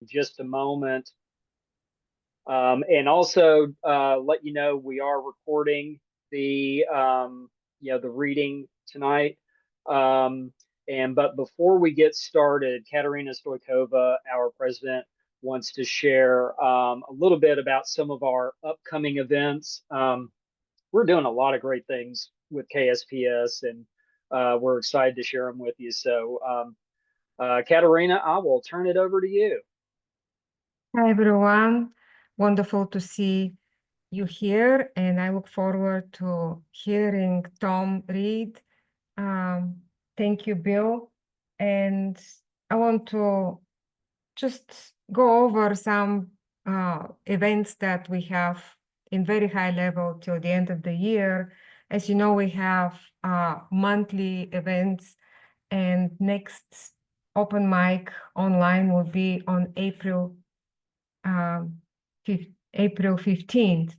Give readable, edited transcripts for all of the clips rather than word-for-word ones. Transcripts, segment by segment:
just a moment. And also let you know we are recording the the reading tonight. Um, but before we get started, Katerina Stoikova, our president, wants to share a little bit about some of our upcoming events. We're doing a lot of great things with KSPS, and we're excited to share them with you. So, Katerina, I will turn it over to you. Hi, everyone. Wonderful to see you here, and I look forward to hearing Tom read. Thank you, Bill. And I want to just go over some events that we have in very high level till the end of the year. As you know, we have monthly events, and next open mic online will be on April 15th.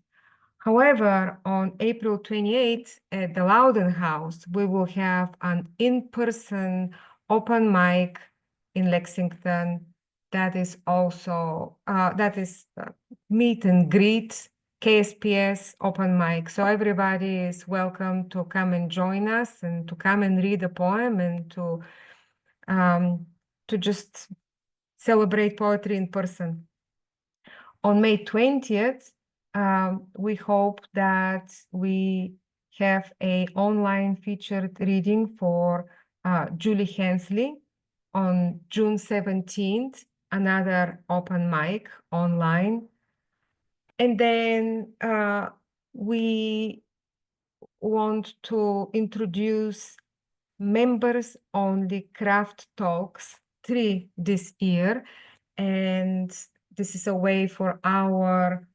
However, on April 28th at the Loudon House, we will have an in-person open mic in Lexington. That is also meet and greet KSPS open mic. So everybody is welcome to come and join us and to come and read a poem and to just celebrate poetry in person. On May 20th, we hope that we have an online featured reading for Julie Hensley. On June 17th, another open mic online. And then we want to introduce members-only craft talks, 3 this year. And this is a way for our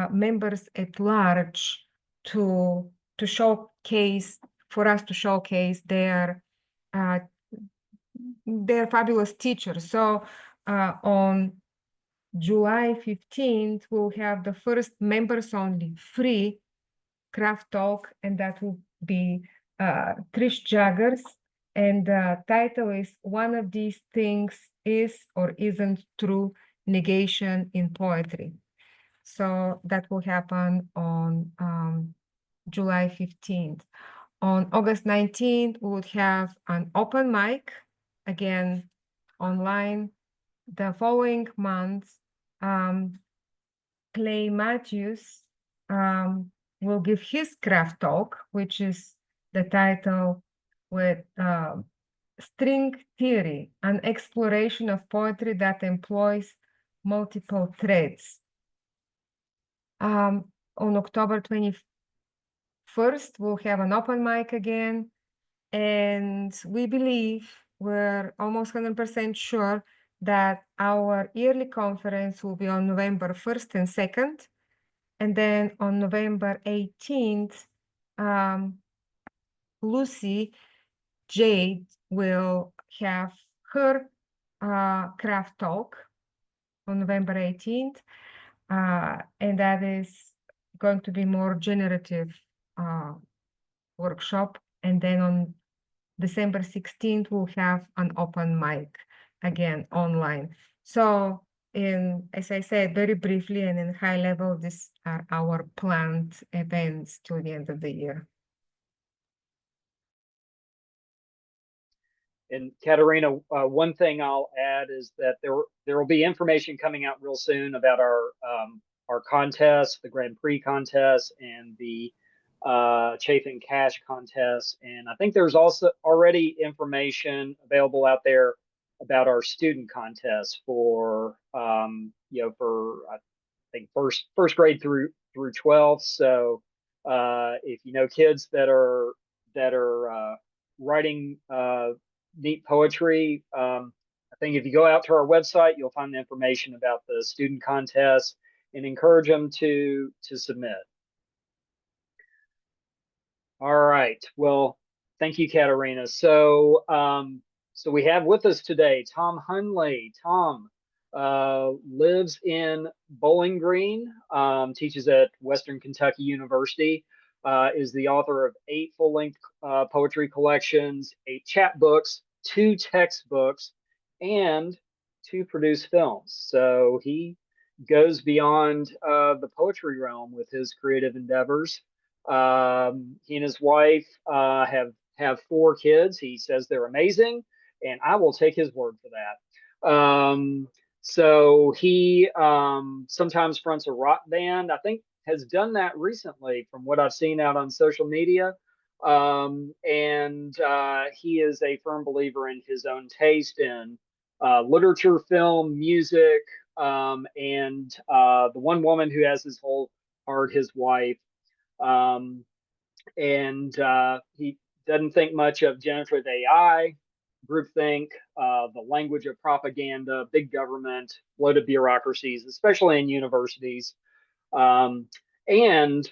members at large to showcase, for us to showcase their fabulous teachers. So on July 15th, we'll have the first members-only free craft talk, and that will be Trish Jaggers. And the title is "One of These Things Is or Isn't True Negation in Poetry." So that will happen on July 15th. On August 19th, we would have an open mic, again, online. The following month, Clay Matthews will give his craft talk, which is the title with String Theory, an exploration of poetry that employs multiple threads. On October 21st, we'll have an open mic again, and we believe, we're almost 100% sure, that our yearly conference will be on November 1st and 2nd. And then on November 18th, Lucy Jade will have her craft talk on November 18th. And that is going to be more generative workshop. And then on December 16th, we'll have an open mic again online. So as I said, very briefly and in high level, these are our planned events to the end of the year. And Katerina, one thing I'll add is that there will be information coming out real soon about our contest, the Grand Prix contest, and the Chafing Cash contest. And I think there's also already information available out there about our student contest for for I think first grade through 12th. So if you know kids that are writing neat poetry, I think if you go out to our website, you'll find the information about the student contest and encourage them to submit. All right. Well, thank you, Katerina. So we have with us today Tom Hunley. Tom lives in Bowling Green, teaches at Western Kentucky University, is the author of 8 full-length poetry collections, 8 chapbooks, 2 textbooks, and to produce films. So he goes beyond the poetry realm with his creative endeavors. He and his wife have 4 kids. He says they're amazing, and I will take his word for that. So he sometimes fronts a rock band. I think has done that recently, from what I've seen out on social media. And he is a firm believer in his own taste in literature, film, music, and the one woman who has his whole heart, his wife. Um, and he doesn't think much of generative AI, groupthink, the language of propaganda, big government, bloated bureaucracies, especially in universities. Um, and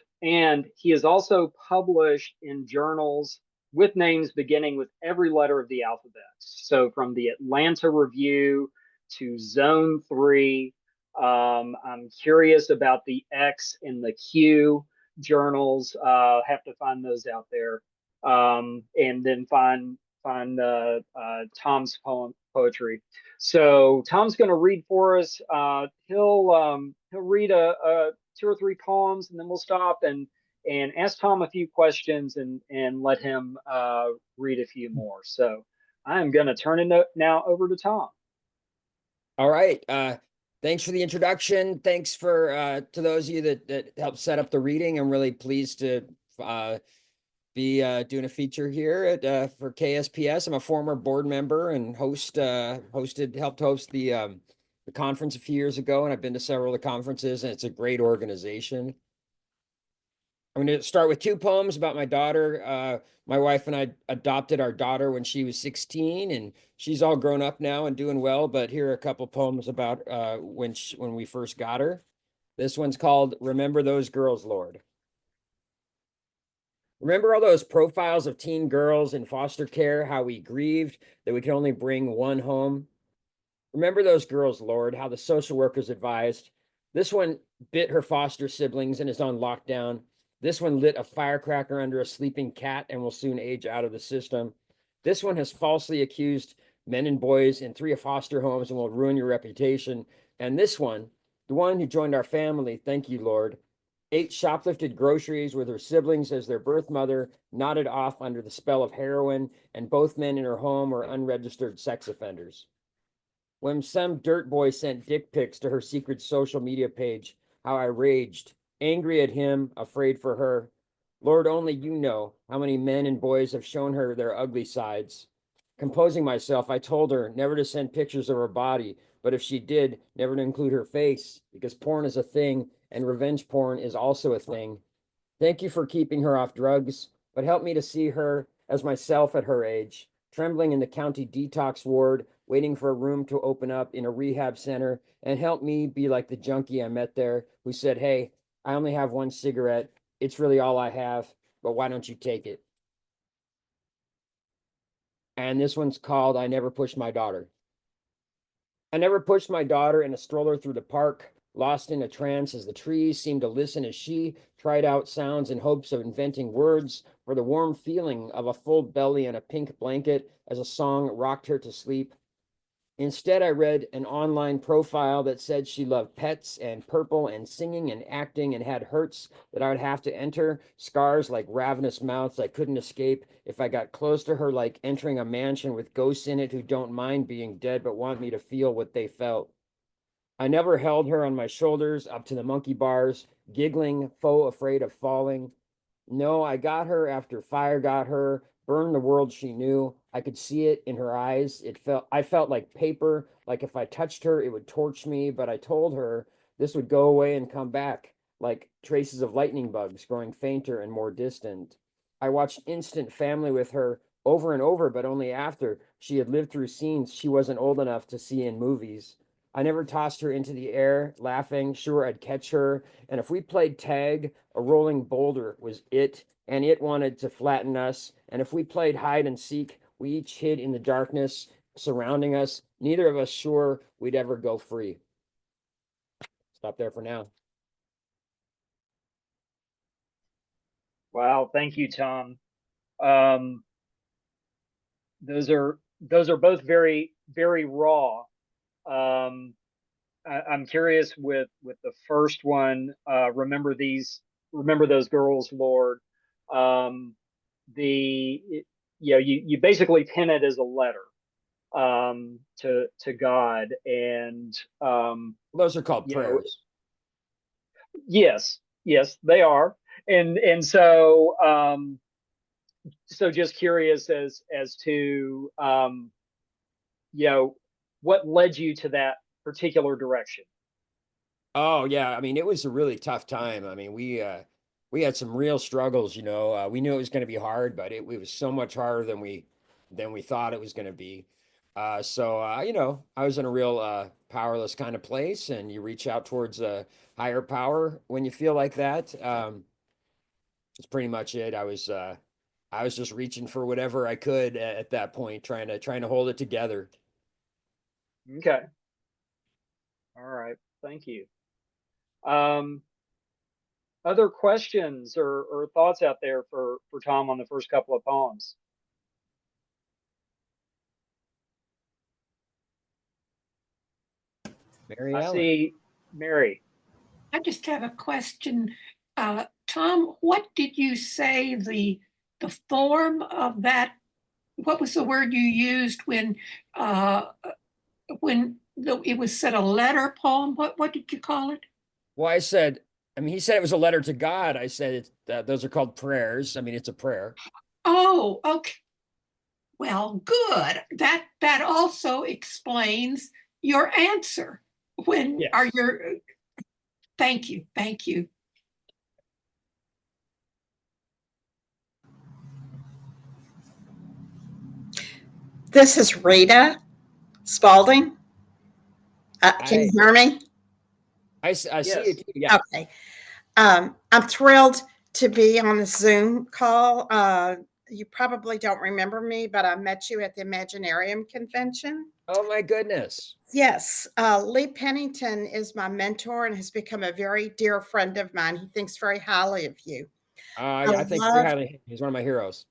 he has also published in journals with names beginning with every letter of the alphabet. So from the Atlanta Review to Zone 3. I'm curious about the X and the Q journals. Have to find those out there. And then find Tom's poetry. So Tom's going to read for us. He'll read a 2 or 3 poems, and then we'll stop and ask Tom a few questions and let him read a few more. So I'm going to turn it now over to Tom. All right. Thanks for the introduction. Thanks for to those of you that helped set up the reading. I'm really pleased to be doing a feature here at for KSPS. I'm a former board member and helped host the conference a few years ago, and I've been to several of the conferences, and it's a great organization. I'm going to start with 2 poems about my daughter. My wife and I adopted our daughter when she was 16, and she's all grown up now and doing well. But here are a couple poems about when we first got her. This one's called "Remember Those Girls, Lord." Remember all those profiles of teen girls in foster care, how we grieved that we could only bring one home? Remember those girls, Lord, how the social workers advised. This one bit her foster siblings and is on lockdown. This one lit a firecracker under a sleeping cat and will soon age out of the system. This one has falsely accused men and boys in 3 foster homes and will ruin your reputation. And this one, the one who joined our family, thank you, Lord, ate shoplifted groceries with her siblings as their birth mother nodded off under the spell of heroin, and both men in her home were unregistered sex offenders. When some dirt boy sent dick pics to her secret social media page, how I raged, angry at him, afraid for her. Lord, only you know how many men and boys have shown her their ugly sides. Composing myself, I told her never to send pictures of her body, but if she did, never to include her face, because porn is a thing, and revenge porn is also a thing. Thank you for keeping her off drugs, but help me to see her as myself at her age, trembling in the county detox ward, waiting for a room to open up in a rehab center, and help me be like the junkie I met there who said, hey, I only have 1 cigarette. It's really all I have, but why don't you take it? And this one's called I Never Pushed My Daughter. I never pushed my daughter in a stroller through the park, lost in a trance as the trees seemed to listen as she tried out sounds in hopes of inventing words for the warm feeling of a full belly and a pink blanket as a song rocked her to sleep. Instead, I read an online profile that said she loved pets and purple and singing and acting and had hurts that I would have to enter, scars like ravenous mouths I couldn't escape if I got close to her, like entering a mansion with ghosts in it who don't mind being dead but want me to feel what they felt. I never held her on my shoulders up to the monkey bars, giggling, faux afraid of falling. No, I got her after fire got her, burned the world she knew. I could see it in her eyes. I felt like paper, like if I touched her, it would torch me, but I told her this would go away and come back, like traces of lightning bugs growing fainter and more distant. I watched Instant Family with her over and over, but only after she had lived through scenes she wasn't old enough to see in movies. I never tossed her into the air, laughing, sure I'd catch her. And if we played tag, a rolling boulder was it, and it wanted to flatten us. And if we played hide and seek, we each hid in the darkness surrounding us, neither of us sure we'd ever go free. Stop there for now. Wow, thank you, Tom. Those are both very, very raw. I'm curious with the first one. Remember those girls, Lord. You basically pen it as a letter to God, and Those are called you know, prayers. yes, yes, they are, and so just curious as to you know what led you to that particular direction. Oh yeah, I mean it was a really tough time. I mean we had some real struggles, you know. We knew it was going to be hard, but it was so much harder than we thought it was going to be. You know, I was in a real powerless kind of place, and you reach out towards a higher power when you feel like that. It's pretty much it. I was just reaching for whatever I could at that point, trying to hold it together. Okay, all right, thank you. Um, Other questions or thoughts out there for Tom on the first couple of poems? Mary I Ellen. see Mary. I just have a question. Tom, what did you say the form of that? What was the word you used when it was said a letter poem? What did you call it? Well, I mean, he said it was a letter to God. I said those are called prayers. I mean, it's a prayer. Oh, okay. Well, good. That also explains your answer. When are Yes. your Thank you. Thank you. This is Rita Spalding. Can you I hear me? I see Yes. it too. Yeah. Okay. I'm thrilled to be on the Zoom call. You probably don't remember me, but I met you at the Imaginarium convention. Oh my goodness. Yes, Lee Pennington is my mentor and has become a very dear friend of mine. He thinks very highly of you. I Yeah, I think very love highly. He's one of my heroes.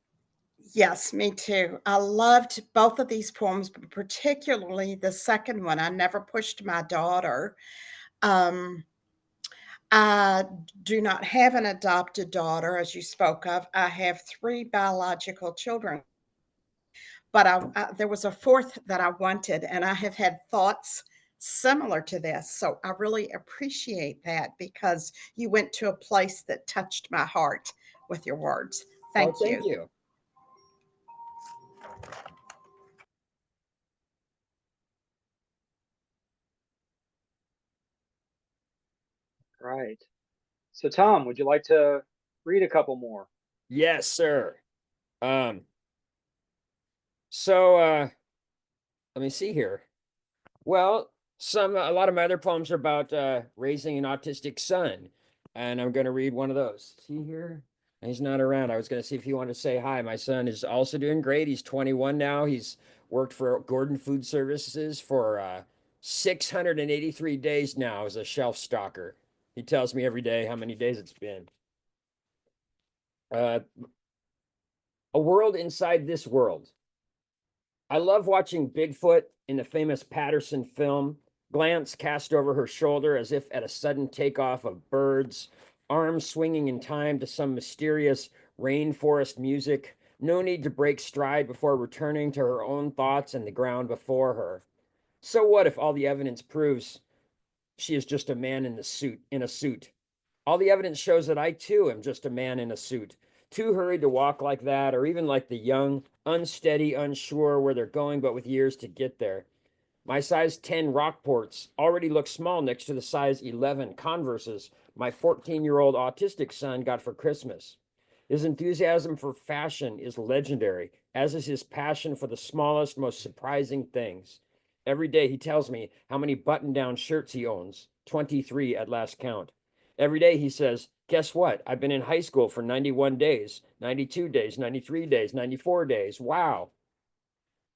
Yes, me too. I loved both of these poems, but particularly the second one, I Never Pushed My Daughter. Um, I do not have an adopted daughter, as you spoke of. I have three biological children, but there was a fourth that I wanted, and I have had thoughts similar to this. So I really appreciate that because you went to a place that touched my heart with your words. Oh, Thank thank you. you. Right. So Tom, would you like to read a couple more? Yes, sir. Um, so let me see here. Well, a lot of my other poems are about raising an autistic son, and I'm going to read one of those. See here? He's not around. I was going to see if you want to say hi. My son is also doing great. He's 21 now. He's worked for Gordon Food Services for 683 days now as a shelf stalker. He tells me every day how many days it's been. Uh, a world inside this world. I love watching Bigfoot in the famous Patterson film, glance cast over her shoulder as if at a sudden takeoff of birds, arms swinging in time to some mysterious rainforest music, no need to break stride before returning to her own thoughts and the ground before her. So what if all the evidence proves she is just a man in a suit? All the evidence shows that I too am just a man in a suit, too hurried to walk like that, or even like the young, unsteady, unsure where they're going, but with years to get there. My size 10 Rockports already look small next to the size 11 Converses my 14-year-old autistic son got for Christmas. His enthusiasm for fashion is legendary, as is his passion for the smallest, most surprising things. Every day he tells me how many button-down shirts he owns, 23 at last count. Every day he says, guess what? I've been in high school for 91 days, 92 days, 93 days, 94 days. Wow.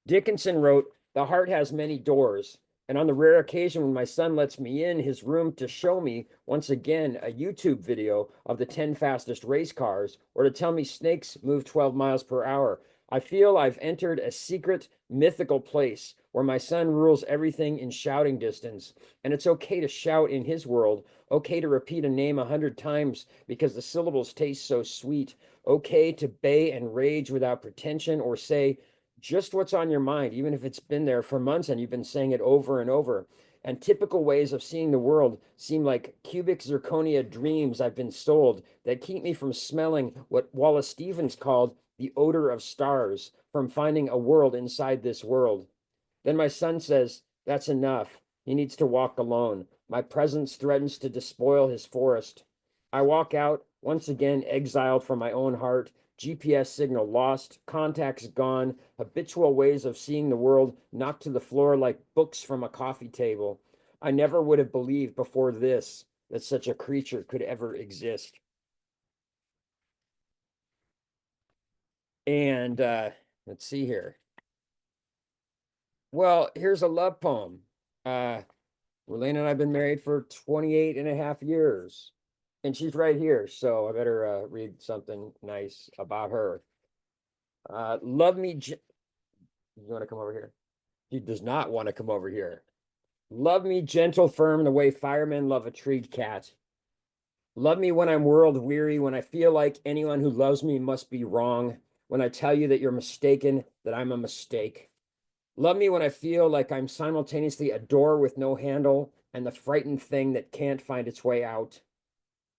Dickinson wrote, the heart has many doors. And on the rare occasion when my son lets me in his room to show me, once again, a YouTube video of the 10 fastest race cars, or to tell me snakes move 12 miles per hour, I feel I've entered a secret, mythical place where my son rules everything in shouting distance. And it's okay to shout in his world, okay to repeat a name 100 times because the syllables taste so sweet, okay to bay and rage without pretension or say just what's on your mind, even if it's been there for months and you've been saying it over and over. And typical ways of seeing the world seem like cubic zirconia dreams I've been sold that keep me from smelling what Wallace Stevens called the odor of stars, from finding a world inside this world. Then my son says, that's enough. He needs to walk alone. My presence threatens to despoil his forest. I walk out, once again exiled from my own heart, GPS signal lost, contacts gone, habitual ways of seeing the world knocked to the floor like books from a coffee table. I never would have believed before this that such a creature could ever exist. And let's see here. Well, here's a love poem. Relena and I have been married for 28 and a half years. And she's right here, so I better read something nice about her. Love me. You want to come over here? She does not want to come over here. Love me gentle, firm, the way firemen love a treed cat. Love me when I'm world weary, when I feel like anyone who loves me must be wrong, when I tell you that you're mistaken, that I'm a mistake. Love me when I feel like I'm simultaneously a door with no handle and the frightened thing that can't find its way out.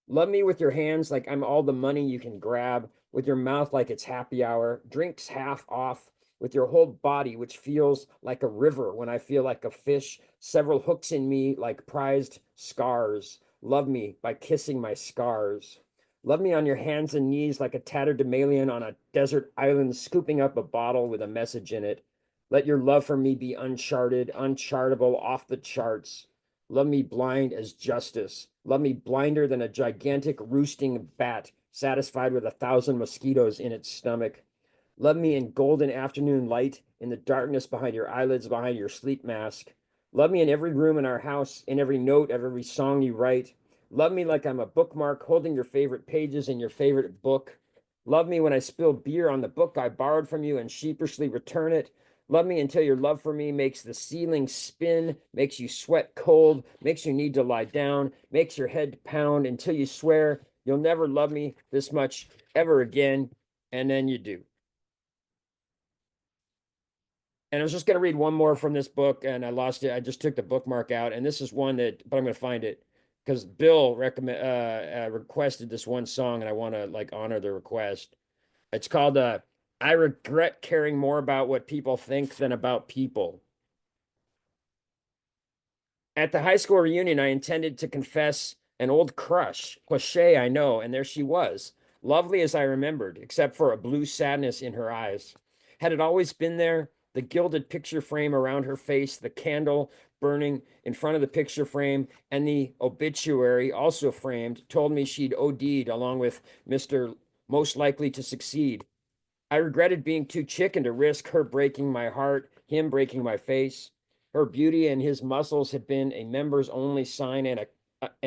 Love me with your hands like I'm all the money you can grab, with your mouth like it's happy hour, drinks half off, with your whole body, which feels like a river when I feel like a fish, several hooks in me like prized scars. Love me by kissing my scars. Love me on your hands and knees like a tatterdemalion on a desert island, scooping up a bottle with a message in it. Let your love for me be uncharted, unchartable, off the charts. Love me blind as justice. Love me blinder than a gigantic roosting bat, satisfied with 1,000 mosquitoes in its stomach. Love me in golden afternoon light, in the darkness behind your eyelids, behind your sleep mask. Love me in every room in our house, in every note of every song you write. Love me like I'm a bookmark holding your favorite pages in your favorite book. Love me when I spill beer on the book I borrowed from you and sheepishly return it. Love me until your love for me makes the ceiling spin, makes you sweat cold, makes you need to lie down, makes your head pound until you swear you'll never love me this much ever again, and then you do. And I was just going to read one more from this book and I lost it. I just took the bookmark out, and this is one that, but I'm going to find it because Bill requested this one song and I want to like honor the request. It's called I Regret Caring More About What People Think Than About People. At the high school reunion, I intended to confess an old crush. Cliche, I know, and there she was, lovely as I remembered, except for a blue sadness in her eyes. Had it always been there? The gilded picture frame around her face, the candle burning in front of the picture frame, and the obituary, also framed, told me she'd OD'd along with Mr. Most Likely to Succeed. I regretted being too chicken to risk her breaking my heart, him breaking my face. Her beauty and his muscles had been a members only sign and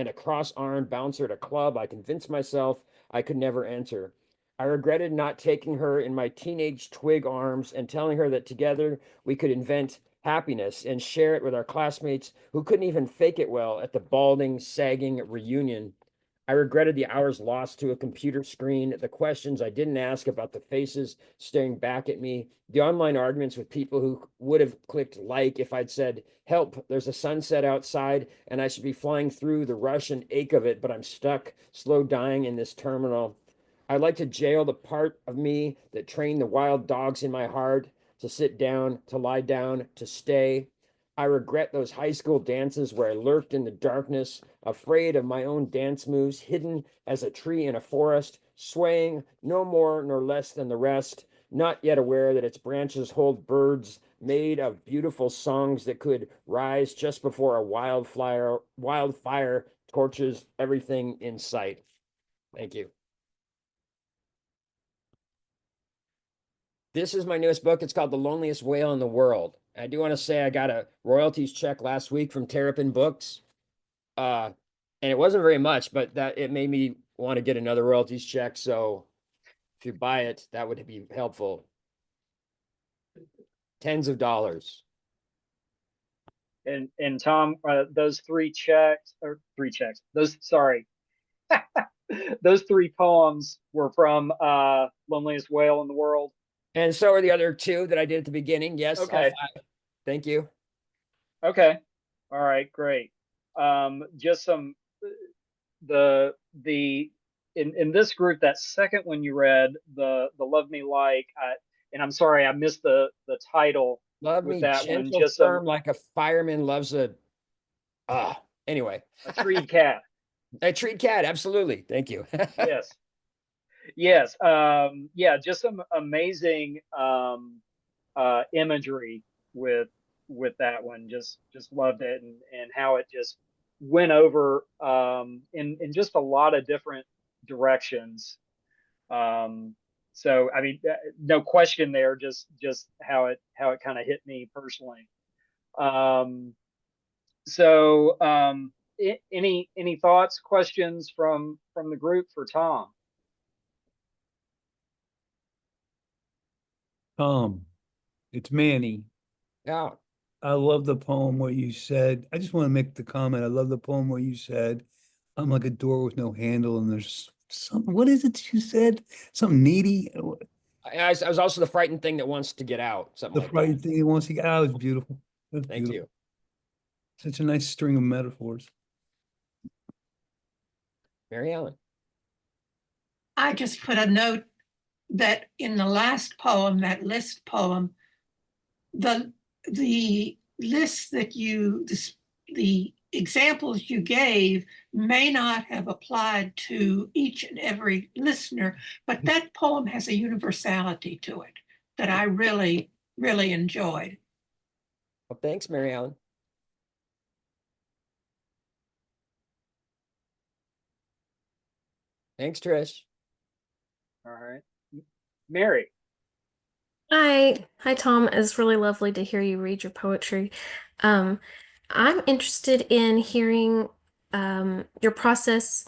a cross-armed bouncer at a club I convinced myself I could never enter. I regretted not taking her in my teenage twig arms and telling her that together we could invent happiness and share it with our classmates who couldn't even fake it well at the balding, sagging reunion. I regretted the hours lost to a computer screen, the questions I didn't ask about the faces staring back at me, the online arguments with people who would have clicked like if I'd said, help, there's a sunset outside and I should be flying through the rush and ache of it, but I'm stuck, slow dying in this terminal. I'd like to jail the part of me that trained the wild dogs in my heart to sit down, to lie down, to stay. I regret those high school dances where I lurked in the darkness, afraid of my own dance moves, hidden as a tree in a forest, swaying no more nor less than the rest, not yet aware that its branches hold birds made of beautiful songs that could rise just before a wildfire torches everything in sight. Thank you. This is my newest book. It's called The Loneliest Whale in the World. I do want to say I got a royalties check last week from Terrapin Books. And it wasn't very much, but that it made me want to get another royalties check. So if you buy it, that would be helpful. Tens of dollars. And Tom, those three checks or three checks. Those sorry, those three poems were from Loneliest Whale in the World. And so are the other two that I did at the beginning. Yes, all Okay. five. Thank you. Okay. All right, great. Just some the in this group, that second one you read, the Love Me Like, and I'm sorry I missed the title Love with me that one. gentle, Just firm, like a fireman loves a anyway. a treed cat. A treat cat, absolutely. Thank you. Yes. Yes. Yeah, just some amazing imagery with that one. Just loved it, and how it just went over in just a lot of different directions. So I mean, no question there. Just how it kind of hit me personally. Um, so any thoughts, questions from the group for Tom? Tom, it's Manny. Yeah. I love the poem where you said, I just want to make the comment. I love the poem where you said, I'm like a door with no handle, and there's something, what is it you said? Something needy? I was also the frightened thing that wants to get out. Something The like frightened that. thing he wants to get out is beautiful. That's Thank beautiful. you. Such a nice string of metaphors. Mary Ellen. I just put a note that in the last poem, that list poem, the list that the examples you gave may not have applied to each and every listener, but that poem has a universality to it that I really, really enjoyed. Well, thanks, Mary Ellen. Thanks, Trish. All right, Mary. Hi, Tom. It's really lovely to hear you read your poetry. Um, I'm interested in hearing your process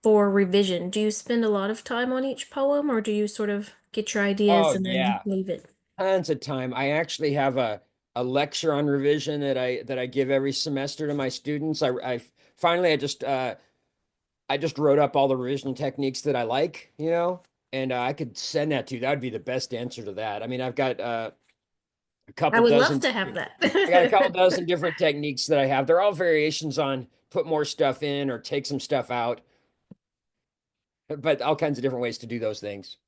for revision. Do you spend a lot of time on each poem, or do you sort of get your ideas Oh, and then yeah. leave it? Tons of time. I actually have a lecture on revision that I give every semester to my students. I finally I just wrote up all the revision techniques that I like, and I could send that to you. That would be the best answer to that. I mean, I've got a I couple would love dozen. to have that. I got a couple dozen different techniques that I have. They're all variations on put more stuff in or take some stuff out, but all kinds of different ways to do those things.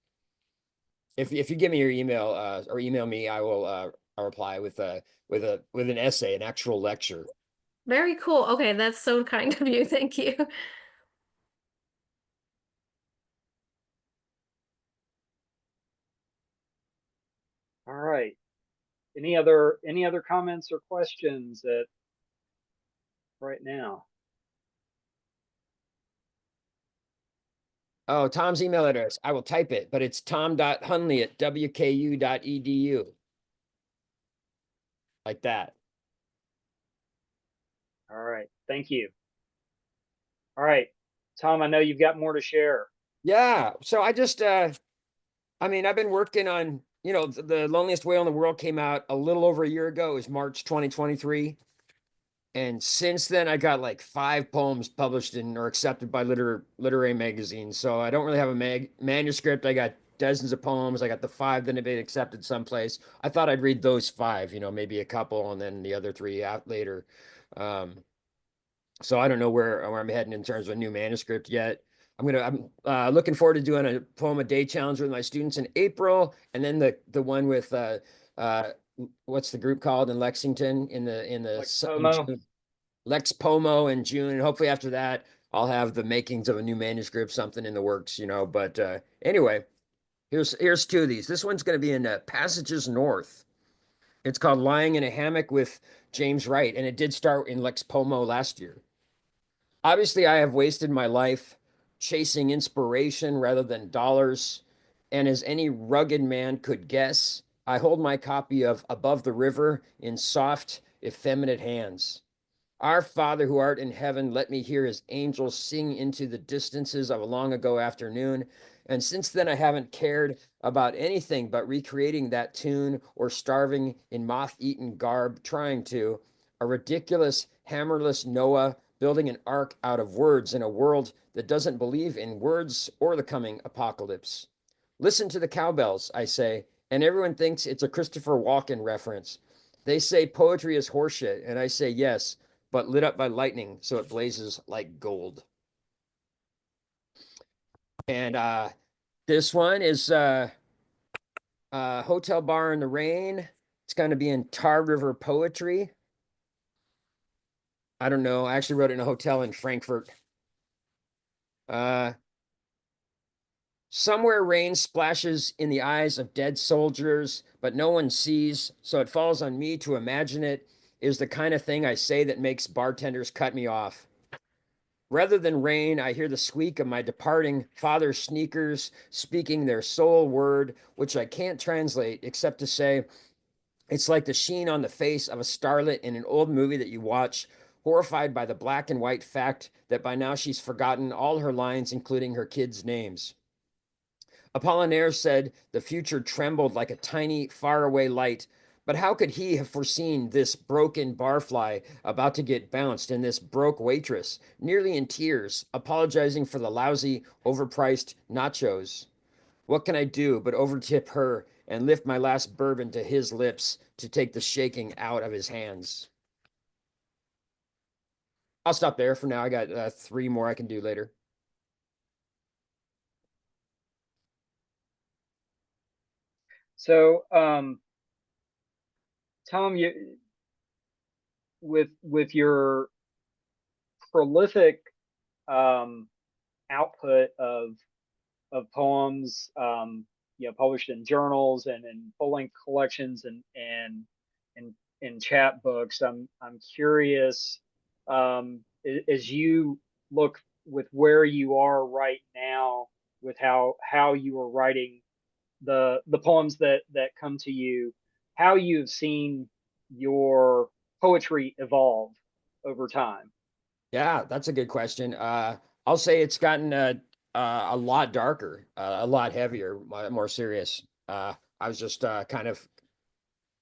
If you give me your email or email me, I'll reply with an essay, an actual lecture. Very cool. Okay, that's so kind of you. Thank you. All right. Any other comments or questions right now? Oh, Tom's email address. I will type it, but it's tom.hunley@wku.edu. Like that. All right. Thank you. All right, Tom, I know you've got more to share. Yeah. So I just I mean, I've been working on, the Loneliest Whale in the World came out a little over a year ago. It was March 2023. And since then, I got like 5 poems published in or accepted by literary magazines. So I don't really have a manuscript. I got dozens of poems. I got the 5 that have been accepted someplace. I thought I'd read those 5, maybe a couple, and then the other 3 out later. So I don't know where I'm heading in terms of a new manuscript yet. I'm looking forward to doing a poem a day challenge with my students in April, and then the one with what's the group called in Lexington in Pomo. Lex Pomo in June, and hopefully after that I'll have the makings of a new manuscript, something in the works, But anyway, here's 2 of these. This one's going to be in Passages North. It's called Lying in a Hammock with James Wright, and it did start in Lex Pomo last year. Obviously, I have wasted my life chasing inspiration rather than dollars, and as any rugged man could guess, I hold my copy of Above the River in soft, effeminate hands. Our Father who art in heaven, let me hear his angels sing into the distances of a long ago afternoon. And since then, I haven't cared about anything but recreating that tune or starving in moth-eaten garb, trying to a ridiculous, hammerless Noah building an ark out of words in a world that doesn't believe in words or the coming apocalypse. Listen to the cowbells, I say, and everyone thinks it's a Christopher Walken reference. They say poetry is horseshit, and I say yes, but lit up by lightning so it blazes like gold. And this one is Hotel Bar in the Rain. It's going to be in Tar River Poetry. I don't know. I actually wrote it in a hotel in Frankfurt. Somewhere rain splashes in the eyes of dead soldiers, but no one sees, so it falls on me to imagine it is the kind of thing I say that makes bartenders cut me off. Rather than rain, I hear the squeak of my departing father's sneakers speaking their soul word, which I can't translate except to say, it's like the sheen on the face of a starlet in an old movie that you watch, horrified by the black and white fact that by now she's forgotten all her lines, including her kids' names. Apollinaire said the future trembled like a tiny, faraway light. But how could he have foreseen this broken barfly about to get bounced and this broke waitress, nearly in tears, apologizing for the lousy, overpriced nachos? What can I do but overtip her and lift my last bourbon to his lips to take the shaking out of his hands? I'll stop there for now. I got 3 more I can do later. So, Tom, with your prolific output of poems, published in journals and in full-length collections and chapbooks, I'm curious, as you look with where you are right now, with how you are writing the poems that come to you, how you've seen your poetry evolve over time. Yeah, that's a good question. I'll say it's gotten a lot darker, a lot heavier, more serious. I was just kind of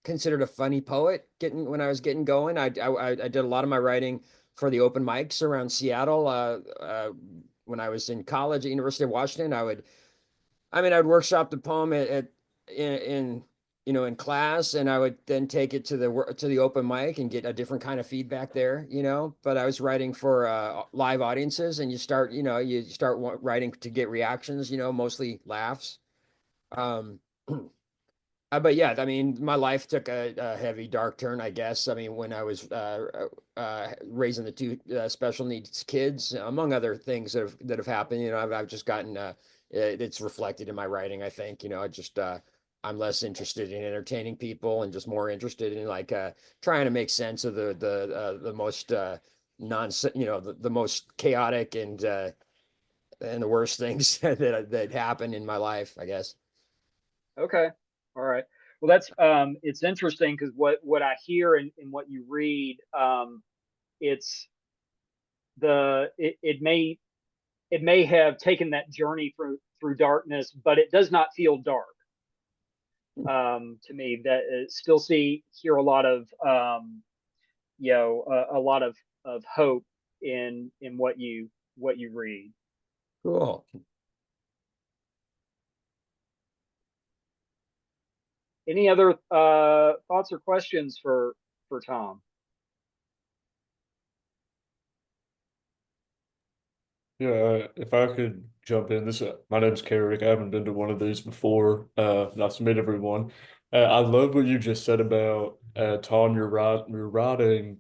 considered a funny poet when I was getting going. I did a lot of my writing for the open mics around Seattle. When I was in college at University of Washington, I'd workshop the poem in in class, and I would then take it to the open mic and get a different kind of feedback there, But I was writing for live audiences, and you start writing to get reactions, mostly laughs. Um, but yeah, my life took a heavy dark turn, I guess. When I was raising the 2 special needs kids, among other things that have happened, I've just gotten it's reflected in my writing, I think. I'm less interested in entertaining people and just more interested in trying to make sense of the most the most chaotic and the worst things that happen in my life, I guess. Okay. All right. Well, that's it's interesting because what I hear in what you read, it's it may have taken that journey through darkness, but it does not feel dark. To me, that still hear a lot of a lot of hope in what you read. Cool. Any other thoughts or questions for Tom? Yeah, if I could jump in, my name's Carrick. I haven't been to one of these before. Nice to meet everyone. I love what you just said about Tom. You're writing,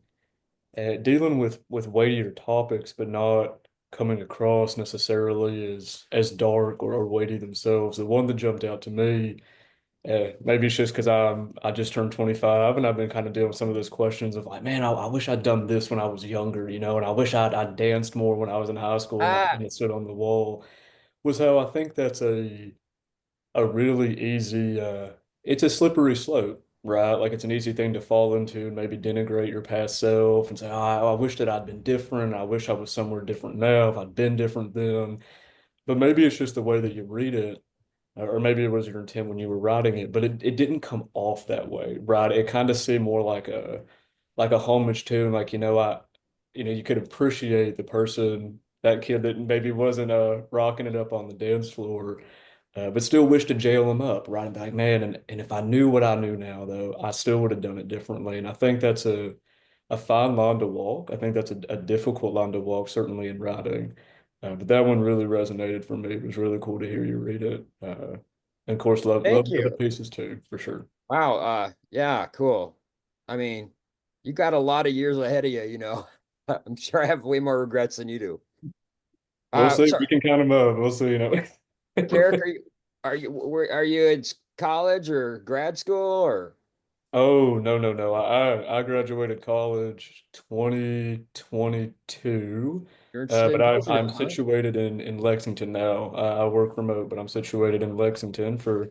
dealing with weightier topics, but not coming across necessarily as dark or weighty themselves. The one that jumped out to me. Maybe it's just because I just turned 25 and I've been kind of dealing with some of those questions of like, man, I wish I'd done this when I was younger, and I wish I'd danced more when I was in high school and it stood on the wall. Was how I think that's a really easy it's a slippery slope, right? Like it's an easy thing to fall into and maybe denigrate your past self and say, oh, I wish that I'd been different. I wish I was somewhere different now if I'd been different then. But maybe it's just the way that you read it or maybe it was your intent when you were writing it, but it didn't come off that way, right? It kind of seemed more like like a homage to, and like, you could appreciate the person, that kid that maybe wasn't rocking it up on the dance floor, but still wish to jail him up, right? And be like, man, and if I knew what I knew now, though, I still would have done it differently. And I think that's a fine line to walk. I think that's a difficult line to walk, certainly in writing. But that one really resonated for me. It was really cool to hear you read it. And of course, love Thank the other you. pieces too, for sure. Wow. Yeah, cool. I mean, you got a lot of years ahead of you, you know. I'm sure I have way more regrets than you do. We'll see. So We can count them up. We'll see. Carrick, are you in college or grad school or Oh, no, no, no. I graduated college 2022. you're interested But in poetry I'm now, huh? situated in Lexington now. I work remote, but I'm situated in Lexington for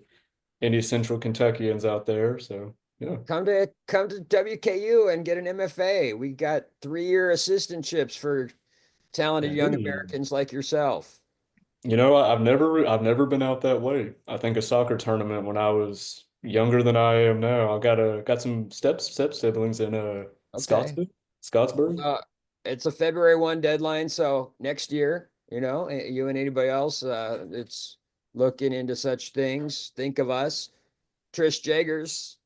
any Central Kentuckians out there. So yeah. Come to WKU and get an MFA. We got 3-year assistantships for talented young Hey. Americans like yourself. I've never been out that way. I think a soccer tournament when I was younger than I am now. Got some step siblings in Okay. Scottsburg. Uh, it's a February 1 deadline, so next year, you know, you and anybody else, it's looking into such things. Think of us. Trish Jaggers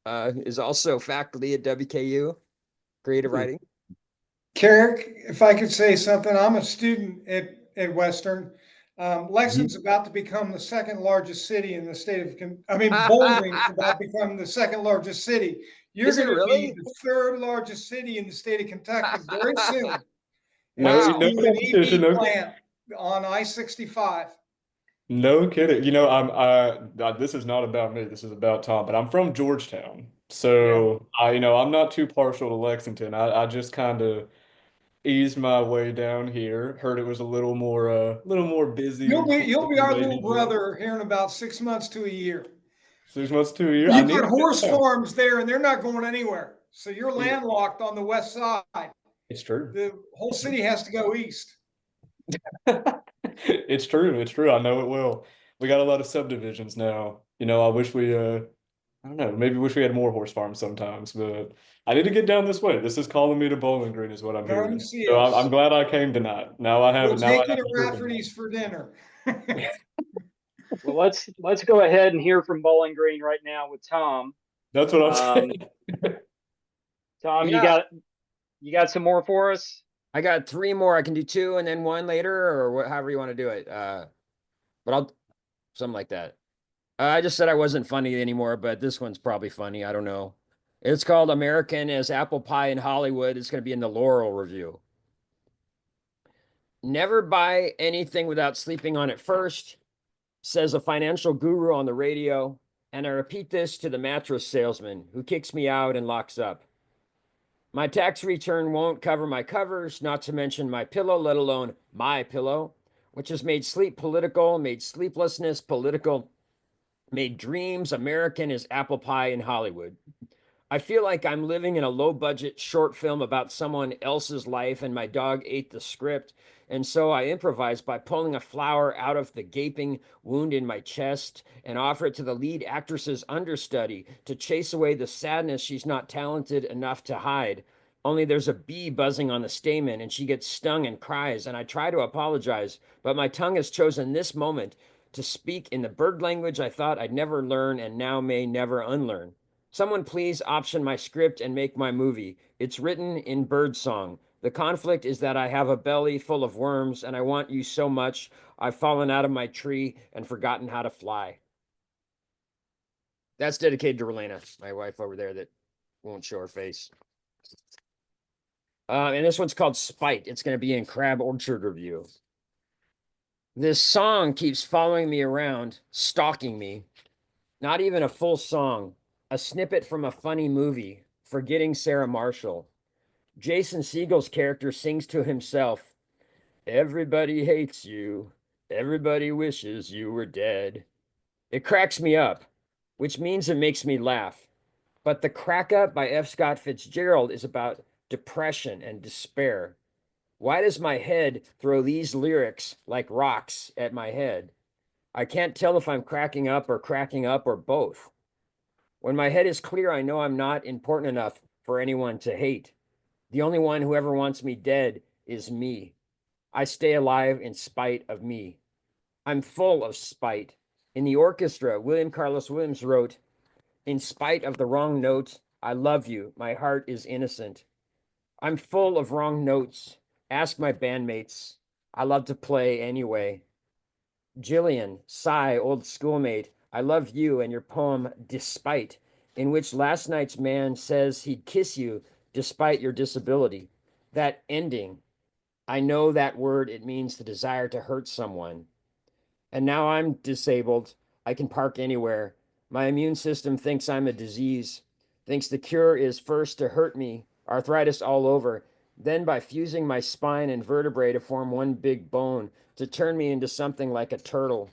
is also faculty at WKU, creative Ooh. writing. Carrick, if I could say something, I'm a student at Western. Lexington's about to become the second largest city in the state of, Bowling Green's about to become the second largest city. You're Is it going to be really? the third largest city in the state of Kentucky very soon. And No, it's Wow. no due an competition. EV No, plant on I-65. no kidding. This is not about me. This is about Tom. But I'm from Georgetown, Yeah. so I'm not too partial to Lexington. I just kind of eased my way down here. Heard it was a little more busy and You'll quiet be than our little maybe the brother here in about 6 months to a year. 6 months to a year. I You've need got to get horse down. farms there and they're not going anywhere. So you're You know, landlocked on the west side. it's true. The whole city has to go east. It's true. It's true. I know it will. We got a lot of subdivisions now. I wish I don't know, maybe wish we had more horse farms sometimes, but I need to get down this way. This is calling me to Bowling Green, is what I'm Come hearing. see So I'm us. glad I came tonight. Now I have We'll it. Now I take you have to a driven. Rafferty's for dinner. Well, let's go ahead and hear from Bowling Green right now with Tom. That's what I'm Um, saying. Tom, Yeah, you got some more for us? I got 3 more. I can do 2 and then 1 later, or however you want to do it. But I'll something like that. I just said I wasn't funny anymore, but this one's probably funny. I don't know. It's called American as Apple Pie in Hollywood. It's going to be in the Laurel Review. Never buy anything without sleeping on it first, says a financial guru on the radio. And I repeat this to the mattress salesman who kicks me out and locks up. My tax return won't cover my covers, not to mention my pillow, let alone my pillow, which has made sleep political, made sleeplessness political, made dreams American as apple pie in Hollywood. I feel like I'm living in a low budget short film about someone else's life, and my dog ate the script. And so I improvised by pulling a flower out of the gaping wound in my chest and offer it to the lead actress's understudy to chase away the sadness she's not talented enough to hide. Only there's a bee buzzing on the stamen and she gets stung and cries. And I try to apologize, but my tongue has chosen this moment to speak in the bird language I thought I'd never learn and now may never unlearn. Someone please option my script and make my movie. It's written in birdsong. The conflict is that I have a belly full of worms and I want you so much. I've fallen out of my tree and forgotten how to fly. That's dedicated to Relena, my wife over there that won't show her face. And this one's called Spite. It's going to be in Crab Orchard Review. This song keeps following me around, stalking me. Not even a full song, a snippet from a funny movie, Forgetting Sarah Marshall. Jason Segel's character sings to himself, "Everybody hates you. Everybody wishes you were dead." It cracks me up, which means it makes me laugh. But The Crack Up by F. Scott Fitzgerald is about depression and despair. Why does my head throw these lyrics like rocks at my head? I can't tell if I'm cracking up or both. When my head is clear, I know I'm not important enough for anyone to hate. The only one who ever wants me dead is me. I stay alive in spite of me. I'm full of spite. In the orchestra, William Carlos Williams wrote, "In spite of the wrong note, I love you. My heart is innocent." I'm full of wrong notes. Ask my bandmates. I love to play anyway. Jillian, sigh, old schoolmate, I love you and your poem, Despite, in which last night's man says he'd kiss you despite your disability. That ending, I know that word, it means the desire to hurt someone. And now I'm disabled. I can park anywhere. My immune system thinks I'm a disease, thinks the cure is first to hurt me, arthritis all over, then by fusing my spine and vertebrae to form one big bone, to turn me into something like a turtle.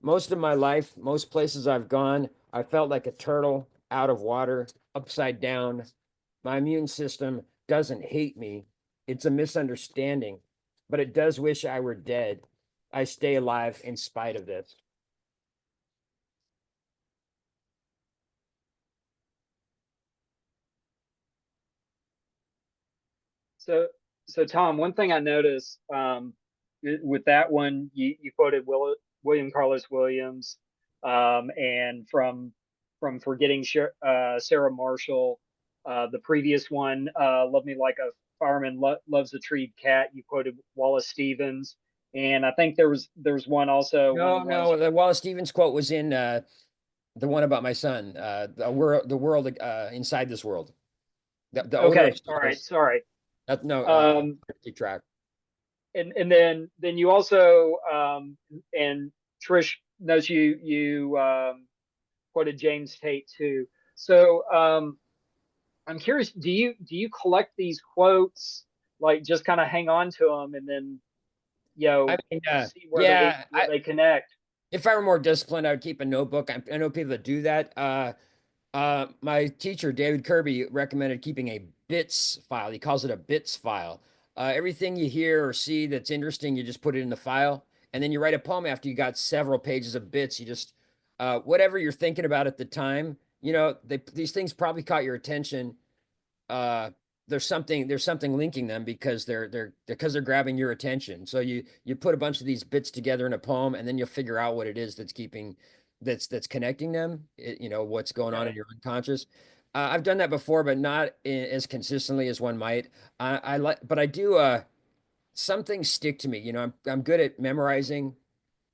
Most of my life, most places I've gone, I felt like a turtle out of water, upside down. My immune system doesn't hate me. It's a misunderstanding, but it does wish I were dead. I stay alive in spite of this. So, so Tom, one thing I noticed with that one, you quoted William Carlos Williams, and from Forgetting Sarah Marshall, the previous one, Love Me Like a Fireman Loves a Treed Cat. You quoted Wallace Stevens, and I think there's one also. No, the Wallace Stevens quote was in the one about my son, the world inside this world. The odor Okay, of all right, stars. sorry. No, keep track. And then you also and Trish knows you quoted James Tate too. So I'm curious, do you collect these quotes, like just kind of hang on to them and then I mean, see where yeah, they connect? if I were more disciplined, I would keep a notebook. I know people that do that. My teacher, David Kirby, recommended keeping a bits file. He calls it a bits file. Everything you hear or see that's interesting, you just put it in the file. And then you write a poem after you got several pages of bits. You just, whatever you're thinking about at the time, these things probably caught your attention. There's something linking them because they're grabbing your attention. So you put a bunch of these bits together in a poem, and then you'll figure out what it is that's connecting them. What's going on in your unconscious. I've done that before, but not as consistently as one might. I like, but I do. Some things stick to me. I'm good at memorizing,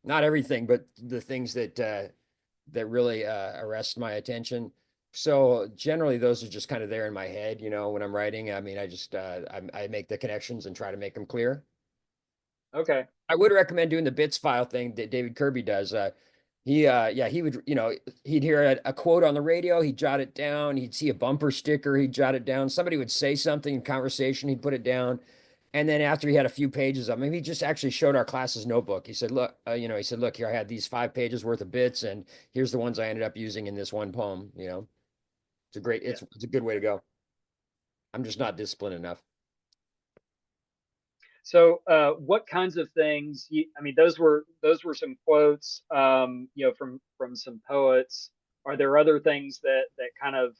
not everything, but the things that really arrest my attention. So generally, those are just kind of there in my head. When I'm writing, I mean, I just I make the connections and try to make them clear. Okay. I would recommend doing the bits file thing that David Kirby does. He would, he'd hear a quote on the radio, he'd jot it down. He'd see a bumper sticker, he'd jot it down. Somebody would say something in conversation, he'd put it down. And then after he had a few pages of them, he just actually showed our class's notebook. He said, look, look, here, I had these 5 pages worth of bits, and here's the ones I ended up using in this one poem. It's a great, it's a good way to go. I'm just not disciplined enough. So, what kinds of things? I mean, those were some quotes, from some poets. Are there other things that kind of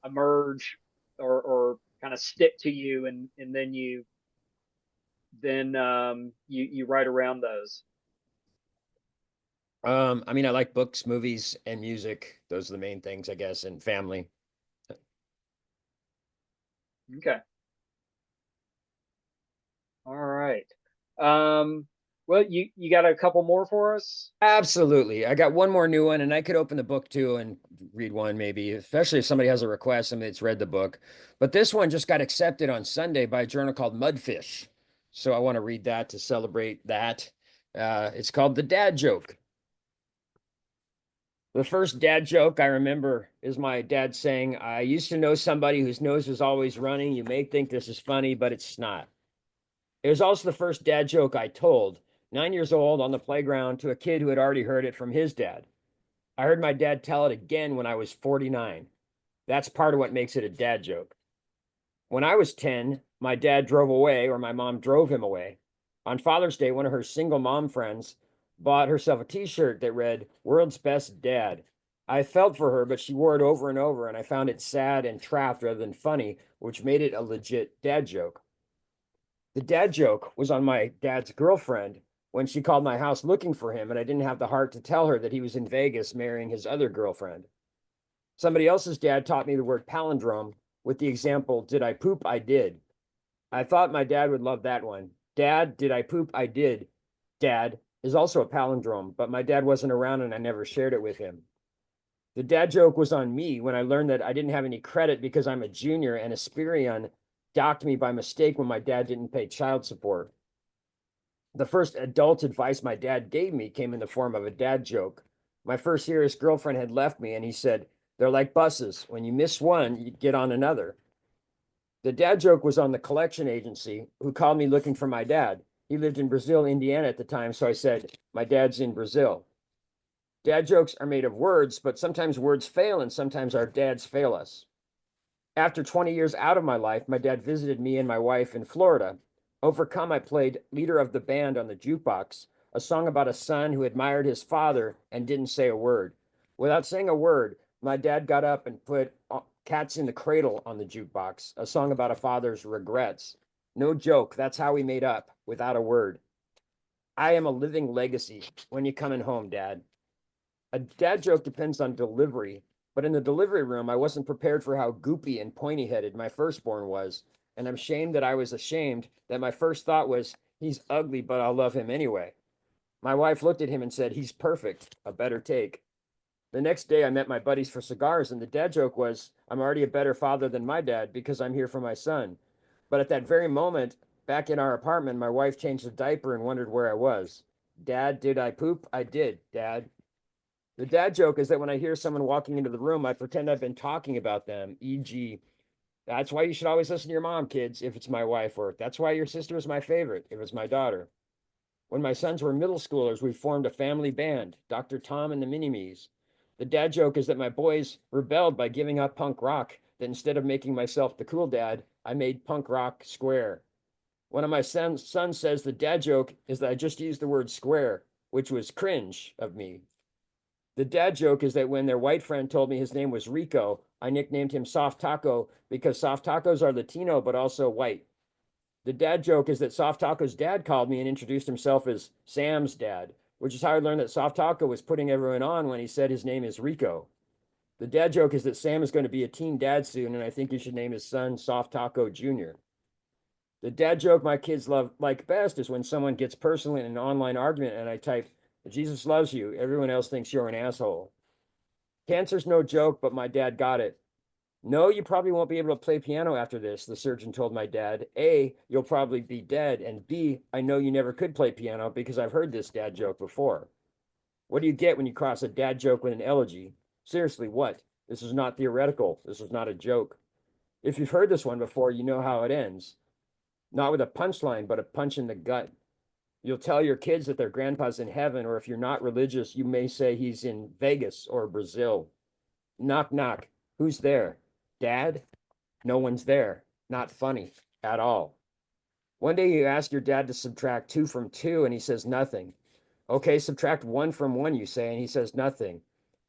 emerge or kind of stick to you, and then you write around those? I mean, I like books, movies, and music. Those are the main things, I guess, and family. Okay. All right. Well, you got a couple more for us? Absolutely. I got one more new one, and I could open the book too and read one maybe, especially if somebody has a request, somebody that's read the book. But this one just got accepted on Sunday by a journal called Mudfish. So I want to read that to celebrate that. It's called The Dad Joke. The first dad joke I remember is my dad saying, "I used to know somebody whose nose was always running. You may think this is funny, but it's not." It was also the first dad joke I told, 9 years old on the playground, to a kid who had already heard it from his dad. I heard my dad tell it again when I was 49. That's part of what makes it a dad joke. When I was 10, my dad drove away, or my mom drove him away. On Father's Day, one of her single mom friends bought herself a t-shirt that read, "World's Best Dad." I felt for her, but she wore it over and over, and I found it sad and trapped rather than funny, which made it a legit dad joke. The dad joke was on my dad's girlfriend when she called my house looking for him, and I didn't have the heart to tell her that he was in Vegas marrying his other girlfriend. Somebody else's dad taught me the word palindrome with the example, did I poop? I did. I thought my dad would love that one. Dad, did I poop? I did. Dad is also a palindrome, but my dad wasn't around and I never shared it with him. The dad joke was on me when I learned that I didn't have any credit because I'm a junior and Asperion docked me by mistake when my dad didn't pay child support. The first adult advice my dad gave me came in the form of a dad joke. My first serious girlfriend had left me, and he said, they're like buses. When you miss one, you get on another. The dad joke was on the collection agency who called me looking for my dad. He lived in Brazil, Indiana at the time, so I said, my dad's in Brazil. Dad jokes are made of words, but sometimes words fail and sometimes our dads fail us. After 20 years out of my life, my dad visited me and my wife in Florida. Overcome, I played leader of the band on the jukebox, a song about a son who admired his father and didn't say a word. Without saying a word, my dad got up and put Cats in the Cradle on the jukebox, a song about a father's regrets. No joke, that's how we made up, without a word. I am a living legacy. When you coming home, Dad? A dad joke depends on delivery, but in the delivery room, I wasn't prepared for how goopy and pointy-headed my firstborn was, and I'm ashamed that I was ashamed that my first thought was, he's ugly, but I'll love him anyway. My wife looked at him and said, he's perfect, a better take. The next day, I met my buddies for cigars, and the dad joke was, I'm already a better father than my dad because I'm here for my son. But at that very moment, back in our apartment, my wife changed the diaper and wondered where I was. Dad, did I poop? I did, Dad. The dad joke is that when I hear someone walking into the room, I pretend I've been talking about them, e.g., that's why you should always listen to your mom, kids, if it's my wife, or that's why your sister is my favorite, if it's my daughter. When my sons were middle schoolers, we formed a family band, Dr. Tom and the Mini-Me's. The dad joke is that my boys rebelled by giving up punk rock, that instead of making myself the cool dad, I made punk rock square. One of my sons says the dad joke is that I just used the word square, which was cringe of me. The dad joke is that when their white friend told me his name was Rico, I nicknamed him Soft Taco because soft tacos are Latino but also white. The dad joke is that Soft Taco's dad called me and introduced himself as Sam's dad, which is how I learned that Soft Taco was putting everyone on when he said his name is Rico. The dad joke is that Sam is going to be a teen dad soon, and I think he should name his son Soft Taco Jr. The dad joke my kids like best is when someone gets personal in an online argument and I type, Jesus loves you, everyone else thinks you're an asshole. Cancer's no joke, but my dad got it. No, you probably won't be able to play piano after this, the surgeon told my dad. A, you'll probably be dead, and B, I know you never could play piano because I've heard this dad joke before. What do you get when you cross a dad joke with an elegy? Seriously, what? This is not theoretical. This is not a joke. If you've heard this one before, you know how it ends. Not with a punchline, but a punch in the gut. You'll tell your kids that their grandpa's in heaven, or if you're not religious, you may say he's in Vegas or Brazil. Knock, knock. Who's there? Dad? No one's there. Not funny at all. One day you ask your dad to subtract 2 from 2, and he says nothing. Okay, subtract 1 from 1, you say, and he says nothing.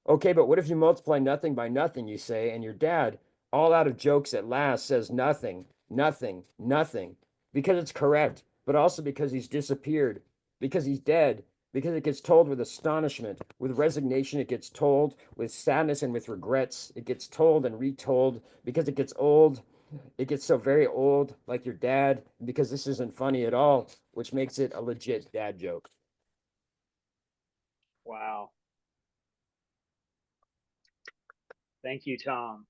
Okay, but what if you multiply nothing by nothing, you say, and your dad, all out of jokes at last, says nothing, nothing, nothing, because it's correct, but also because he's disappeared, because he's dead, because it gets told with astonishment, with resignation, it gets told with sadness and with regrets, it gets told and retold, because it gets old, it gets so very old, like your dad, because this isn't funny at all, which makes it a legit dad joke. Wow. Thank you, Tom.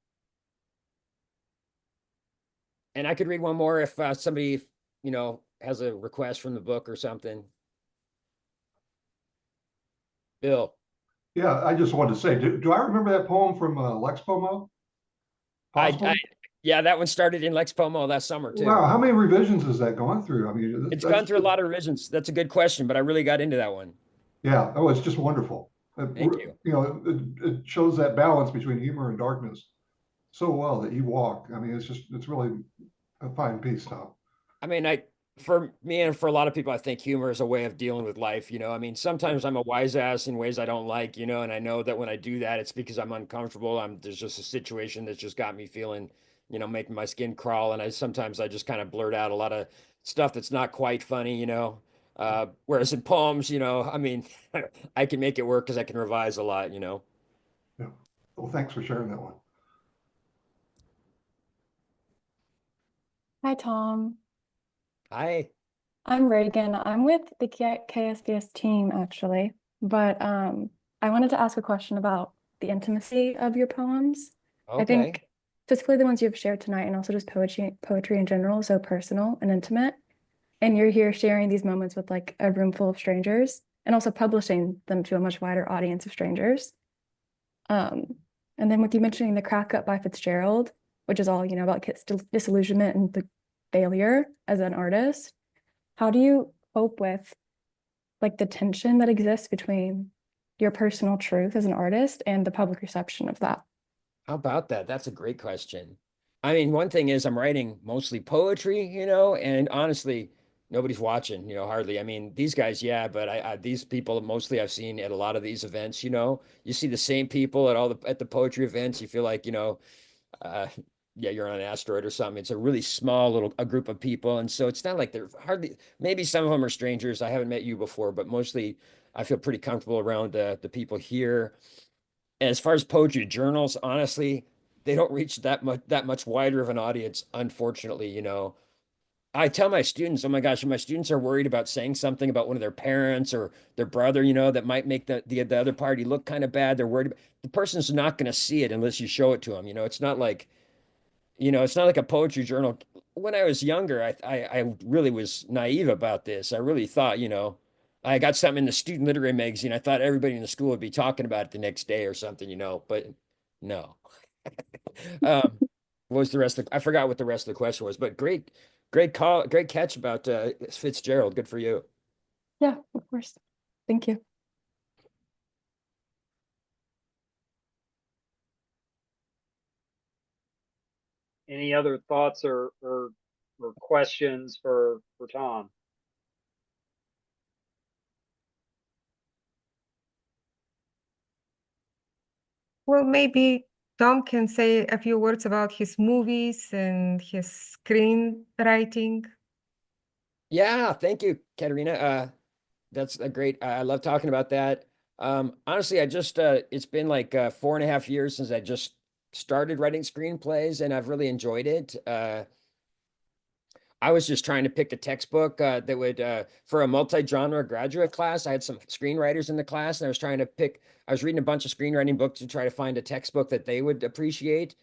And I could read one more if somebody, has a request from the book or something. Bill. Yeah, I just wanted to say, do I remember that poem from Lex Pomo? Possible? Yeah, that one started in Lex Pomo last summer too. Wow, how many revisions has that gone through? I mean, it's gone through a lot of revisions. That's a good question, but I really got into that one. Yeah, oh, it's just wonderful. Thank you. It shows that balance between humor and darkness so well that you walk. I mean, it's really a fine piece, Tom. I mean, for me and for a lot of people, I think humor is a way of dealing with life. I mean, sometimes I'm a wise ass in ways I don't like, and I know that when I do that, it's because I'm uncomfortable. There's just a situation that's just got me feeling, making my skin crawl. And sometimes I just kind of blurt out a lot of stuff that's not quite funny. Whereas in poems, I mean, I can make it work because I can revise a lot. Yeah. Well, thanks for sharing that one. Hi, Tom. I, I'm Reagan. I'm with the KSBS team, actually, but I wanted to ask a question about the intimacy of your poems. I okay. think specifically the ones you've shared tonight, and also just poetry in general, so personal and intimate. And you're here sharing these moments with like a room full of strangers, and also publishing them to a much wider audience of strangers. Um, and then with you mentioning The Crack Up by Fitzgerald, which is all, about disillusionment and the failure as an artist. How do you cope with like the tension that exists between your personal truth as an artist and the public reception of that? How about that? That's a great question. I mean, one thing is I'm writing mostly poetry, and honestly, nobody's watching, hardly. I mean, these guys, yeah, but these people mostly I've seen at a lot of these events. You see the same people at the poetry events. You feel like, uh, yeah, you're on an asteroid or something. It's a really small a group of people, and so it's not like they're hardly. Maybe some of them are strangers. I haven't met you before, but mostly I feel pretty comfortable around the people here. As far as poetry journals, honestly, they don't reach that much wider of an audience, unfortunately. I tell my students, oh my gosh, if my students are worried about saying something about one of their parents or their brother, that might make the other party look kind of bad. They're worried the person's not going to see it unless you show it to them. It's not like a poetry journal. When I was younger, I really was naive about this. I really thought, I got something in the student literary magazine. I thought everybody in the school would be talking about it the next day or something, but no. What was the rest of I forgot what the rest of the question was, but great call, great catch about Fitzgerald. Good for you. Yeah, of course. Thank you. Any other thoughts or questions for Tom? Well, maybe Tom can say a few words about his movies and his screenwriting. Yeah, thank you, Katerina. That's a great. I love talking about that. Honestly, I just it's been like 4.5 years since I just started writing screenplays, and I've really enjoyed it. I was just trying to pick a textbook that would for a multi-genre graduate class. I had some screenwriters in the class, and I was reading a bunch of screenwriting books to try to find a textbook that they would appreciate.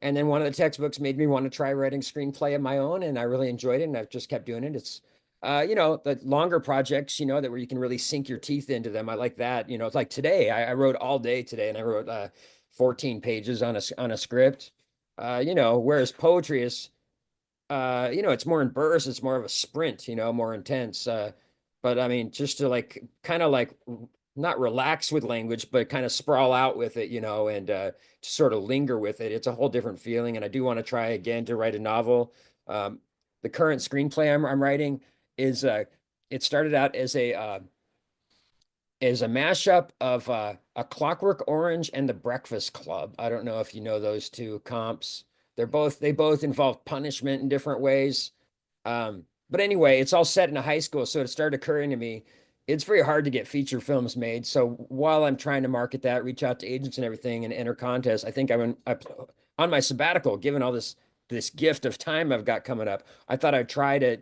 And then one of the textbooks made me want to try writing screenplay of my own, and I really enjoyed it, and I've just kept doing it. It's the longer projects, that where you can really sink your teeth into them. I like that. It's like today, I wrote all day today, and I wrote 14 pages on a script. Whereas poetry is it's more in bursts, it's more of a sprint, more intense. But I mean, just to like kind of like not relax with language, but kind of sprawl out with it, and just sort of linger with it. It's a whole different feeling. And I do want to try again to write a novel. The current screenplay I'm writing is it started out as a mashup of A Clockwork Orange and The Breakfast Club. I don't know if you know those two comps. They both involve punishment in different ways. But anyway, it's all set in a high school, so it started occurring to me, it's very hard to get feature films made. So while I'm trying to market that, reach out to agents and everything, and enter contests, I think on my sabbatical, given all this gift of time I've got coming up, I thought I'd try to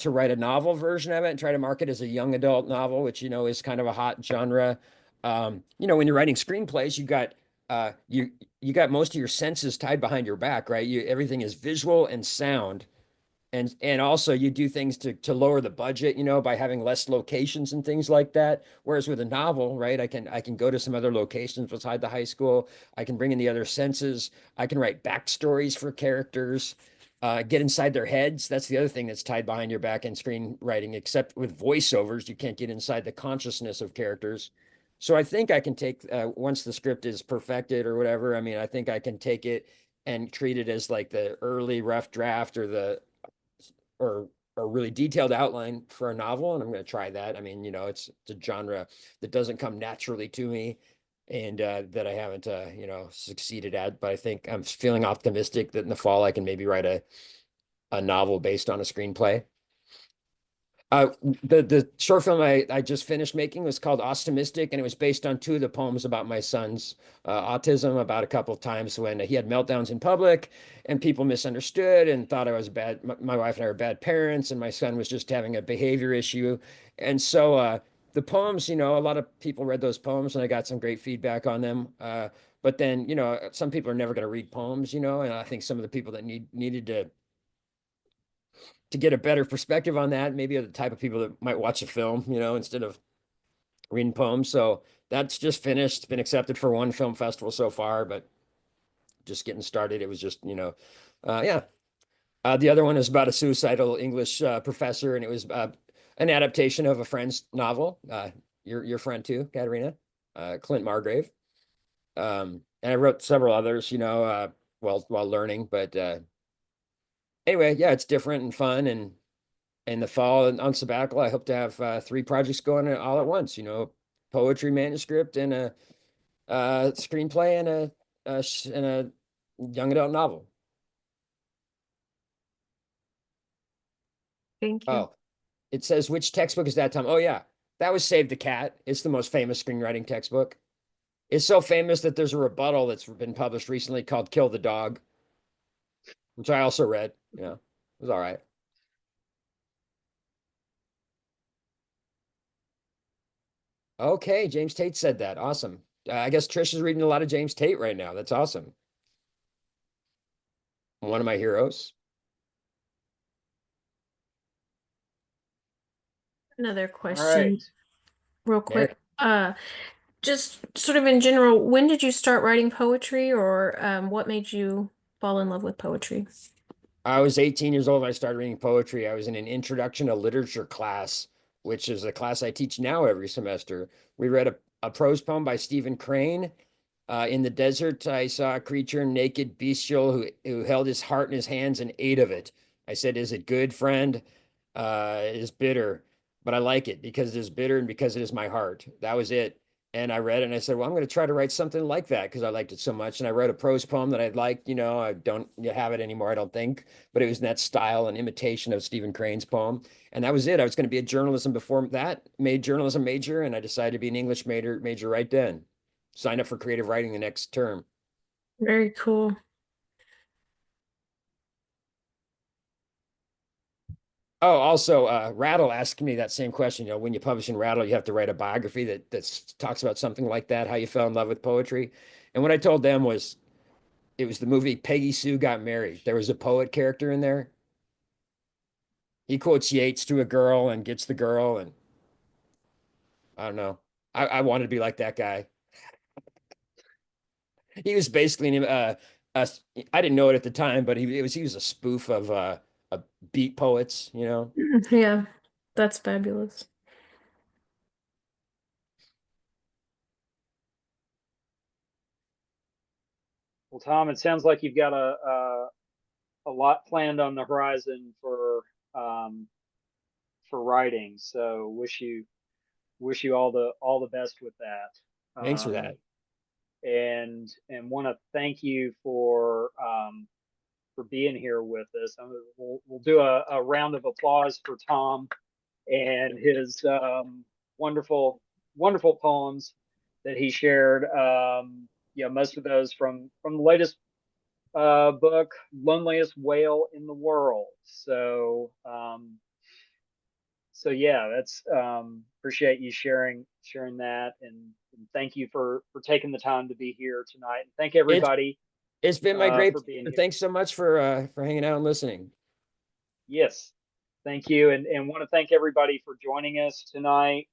write a novel version of it and try to market as a young adult novel, which is kind of a hot genre. When you're writing screenplays, you got most of your senses tied behind your back, right? Everything is visual and sound. And also you do things to lower the budget, by having less locations and things like that. Whereas with a novel, right, I can go to some other locations beside the high school. I can bring in the other senses. I can write backstories for characters, get inside their heads. That's the other thing that's tied behind your back in screenwriting, except with voiceovers, you can't get inside the consciousness of characters. So I think I can take once the script is perfected or whatever. I mean, I think I can take it and treat it as like the early rough draft or a really detailed outline for a novel, and I'm going to try that. I mean, you know, it's a genre that doesn't come naturally to me, and that I haven't, you know, succeeded at. But I think I'm feeling optimistic that in the fall I can maybe write a novel based on a screenplay. The short film I just finished making was called Optimistic, and it was based on 2 of the poems about my son's autism, about a couple of times when he had meltdowns in public and people misunderstood and thought I was bad. My wife and I were bad parents, and my son was just having a behavior issue. And so the poems, you know, a lot of people read those poems and I got some great feedback on them. But then, you know, some people are never going to read poems, you know, and I think some of the people that needed to get a better perspective on that, maybe are the type of people that might watch a film, you know, instead of reading poems. So that's just finished. It's been accepted for 1 film festival so far, but just getting started. It was just, you know, yeah. The other one is about a suicidal English professor, and it was an adaptation of a friend's novel. Your friend too, Katerina, Clint Margrave. And I wrote several others, you know, while learning, but anyway, yeah, it's different and fun. And in the fall and on sabbatical, I hope to have 3 projects going all at once, you know, poetry manuscript and a screenplay and a young adult novel. Thank you. Oh, it says, which textbook is that, Tom? Oh, yeah, that was Save the Cat. It's the most famous screenwriting textbook. It's so famous that there's a rebuttal that's been published recently called Kill the Dog, which I also read. Yeah, it was all right. Okay, James Tate said that. Awesome. I guess Trish is reading a lot of James Tate right now. That's awesome. One of my heroes. Another All question, right. real quick. Just sort of in general, when did you start writing poetry, or what made you fall in love with poetry? I was 18 years old when I started reading poetry. I was in an introduction to literature class, which is a class I teach now every semester. We read a prose poem by Stephen Crane. In the desert, I saw a creature naked, bestial, who held his heart in his hands and ate of it. I said, "Is it good, friend? It is bitter, but I like it because it is bitter and because it is my heart." That was it. And I read it and I said, well, I'm going to try to write something like that because I liked it so much. And I wrote a prose poem that I'd liked, you know, I don't have it anymore, I don't think, but it was in that style and imitation of Stephen Crane's poem. And that was it. I was going to be a journalism before that, made journalism major, and I decided to be an English major right then. Signed up for creative writing the next term. Very cool. Oh, also, Rattle asked me that same question. You know, when you publish in Rattle, you have to write a biography that talks about something like that, how you fell in love with poetry. And what I told them was, it was the movie Peggy Sue Got Married. There was a poet character in there. He quotes Yeats to a girl and gets the girl, and I don't know. I wanted to be like that guy. He was basically I didn't know it at the time, but he was a spoof of beat poets, you know. Yeah, that's fabulous. Well, Tom, it sounds like you've got a lot planned on the horizon for writing. So wish you all the best with that. Thanks for that. And want to thank you for being here with us. We'll do a round of applause for Tom and his wonderful poems that he shared. Most of those from the latest book, Loneliest Whale in the World. So yeah, that's appreciate you sharing that, and thank you for taking the time to be here tonight. And thank everybody. It's been my great for being here. Thanks so much for hanging out and listening. Yes, thank you, and want to thank everybody for joining us tonight.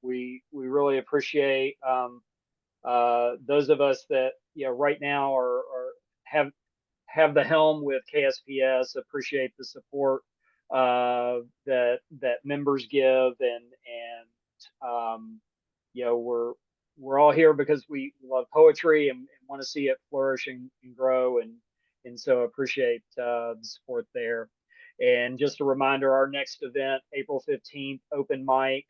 We really appreciate those of us that right now are have the helm with KSPS. Appreciate the support that members give, and we're all here because we love poetry and want to see it flourish and grow, and so appreciate the support there. And just a reminder, our next event, April 15th, open mic.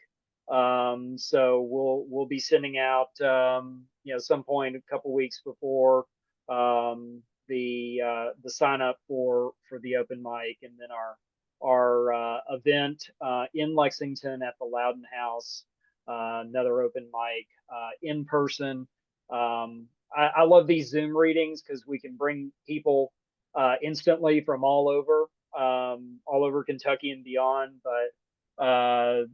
So we'll be sending out, some point a couple weeks before the sign up for the open mic, and then our event in Lexington at the Loudon House, another open mic in person. I love these Zoom readings because we can bring people instantly from all over Kentucky and beyond. But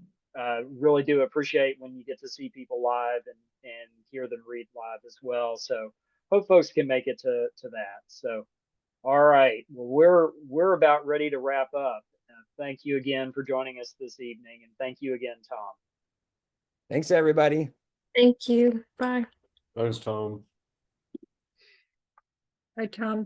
really do appreciate when you get to see people live and hear them read live as well. So hope folks can make it to that. So, all right, well, we're about ready to wrap up. Thank you again for joining us this evening, and thank you again, Tom. Thanks, everybody. Thank you. Bye. Thanks, Tom. Bye, Tom.